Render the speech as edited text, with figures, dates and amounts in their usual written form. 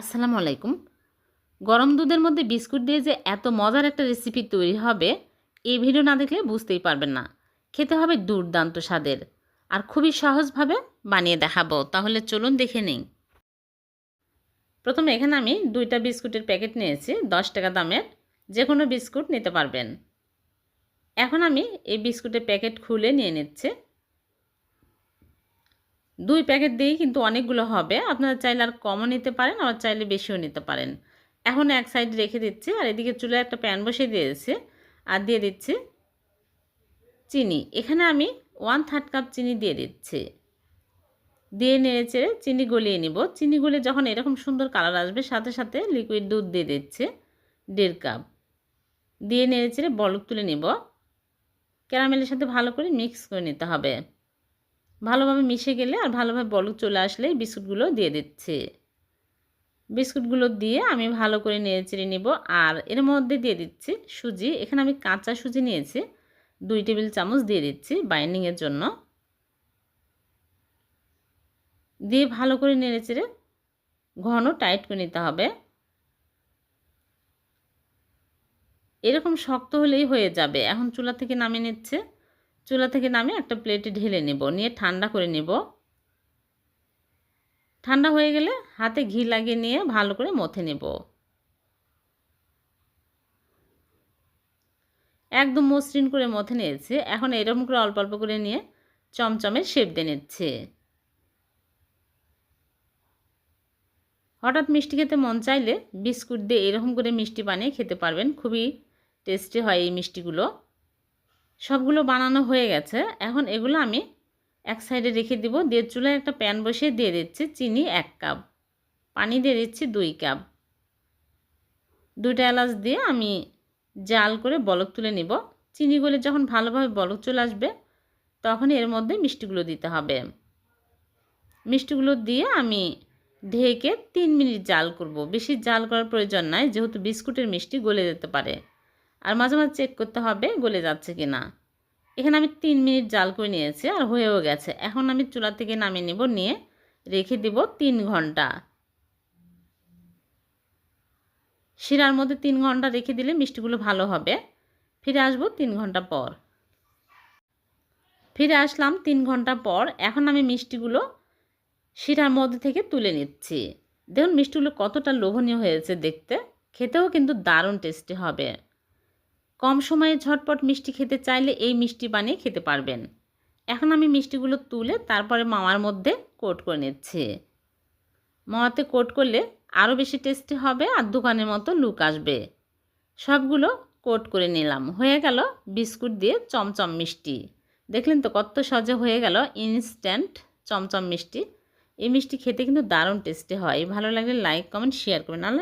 আসসালামু আলাইকুম। গরম দুধের মধ্যে বিস্কুট দিয়ে যে এত মজার একটা রেসিপি তৈরি হবে, এই ভিডিও না দেখলে বুঝতেই পারবেন না। খেতে হবে দুর্দান্ত স্বাদের আর খুবই সহজভাবে বানিয়ে দেখাবো। তাহলে চলুন দেখে নিই। প্রথমে এখানে আমি 2টা বিস্কুটের প্যাকেট নিয়েছি, 10 টাকা দামের। যে কোনো বিস্কুট নিতে পারবেন। এখন আমি এই বিস্কুটের প্যাকেট খুলে নিয়ে নিচ্ছি। 2 প্যাকেট দিয়েই কিন্তু অনেকগুলো হবে। আপনারা চাইলে আর কমও নিতে পারেন, আবার চাইলে বেশিও নিতে পারেন। এখন এক সাইডে রেখে দিচ্ছি আর এদিকে চুলায় একটা প্যান বসিয়ে দিয়েছি আর দিয়ে দিচ্ছি চিনি। এখানে আমি 1/3 কাপ চিনি দিয়ে দিচ্ছি। দিয়ে নেড়েচেড়ে চিনি গলিয়ে নিব। চিনি গলে যখন এরকম সুন্দর কালার আসবে, সাথে সাথে লিকুইড দুধ দিয়ে দিচ্ছি 1.5 কাপ। দিয়ে নেড়েচেড়ে বলক তুলে নিব। ক্যারামেলের সাথে ভালো করে মিক্স করে নিতে হবে। ভালোভাবে মিশে গেলে আর ভালোভাবে বলক চলে আসলে বিস্কুটগুলো দিয়ে দিচ্ছি। বিস্কুটগুলো দিয়ে আমি ভালো করে নেড়েচেড়ে নিব। আর এর মধ্যে দিয়ে দিচ্ছি সুজি। এখানে আমি কাঁচা সুজি নিয়েছি, 2 টেবিল চামচ দিয়ে দিচ্ছি বাইন্ডিংয়ের জন্য। দিয়ে ভালো করে নেড়েচেড়ে ঘন টাইট করে নিতে হবে। এরকম শক্ত হলেই হয়ে যাবে। এখন চুলা থেকে নামিয়ে নিচ্ছে। চুলা থেকে নামিয়ে একটা প্লেটে ঢেলে নেব, নিয়ে ঠান্ডা করে নেব। ঠান্ডা হয়ে গেলে হাতে ঘি লাগিয়ে নিয়ে ভালো করে মথে নেব। একদম মসৃণ করে মথে নিয়েছি। এখন এরকম করে অল্প অল্প করে নিয়ে চমচমের শেপ দিয়ে নিচ্ছে। হঠাৎ মিষ্টি খেতে মন চাইলে বিস্কুট দিয়ে এরকম করে মিষ্টি বানিয়ে খেতে পারবেন। খুবই টেস্টি হয় এই মিষ্টিগুলো। সবগুলো বানানো হয়ে গেছে। এখন এগুলো আমি এক সাইডে রেখে দিব। দিয়ে চুলায় একটা প্যান বসিয়ে দিয়ে দিচ্ছি চিনি 1 কাপ, পানি দিয়ে দিচ্ছি 2 কাপ। 2টা এলাচ দিয়ে আমি জাল করে বলক তুলে নিব। চিনি গলে যখন ভালোভাবে বলক চলে আসবে, তখন এর মধ্যে মিষ্টিগুলো দিতে হবে। মিষ্টিগুলো দিয়ে আমি ঢেকে 3 মিনিট জাল করব। বেশি জাল করার প্রয়োজন নাই, যেহেতু বিস্কুটের মিষ্টি গলে যেতে পারে। আর মাঝে মাঝে চেক করতে হবে গলে যাচ্ছে কি না। এখানে আমি 3 মিনিট জাল করে নিয়েছি আর হয়েও গেছে। এখন আমি চুলা থেকে নামিয়ে নেব, নিয়ে রেখে দেব 3 ঘন্টা। শিরার মধ্যে 3 ঘন্টা রেখে দিলে মিষ্টিগুলো ভালো হবে। ফিরে আসবো 3 ঘন্টা পর। ফিরে আসলাম 3 ঘন্টা পর। এখন আমি মিষ্টিগুলো শিরার মধ্যে থেকে তুলে নিচ্ছি। দেখুন মিষ্টিগুলো কতটা লোভনীয় হয়েছে দেখতে। খেতেও কিন্তু দারুণ টেস্টি হবে। কম সময়ে ঝটপট মিষ্টি খেতে চাইলে এই মিষ্টি বানিয়ে খেতে পারবেন। এখন আমি মিষ্টিগুলো তুলে তারপরে মাওয়ার মধ্যে কোট করে নিচ্ছি। মাওয়াতে কোট করলে আরও বেশি টেস্টি হবে আর দোকানের মতো লুক আসবে। সবগুলো কোট করে নিলাম। হয়ে গেল বিস্কুট দিয়ে চমচম মিষ্টি। দেখলেন তো কত সহজে হয়ে গেল ইনস্ট্যান্ট চমচম মিষ্টি। এই মিষ্টি খেতে কিন্তু দারুণ টেস্টি হয়। ভালো লাগলে লাইক, কমেন্ট, শেয়ার করবেন।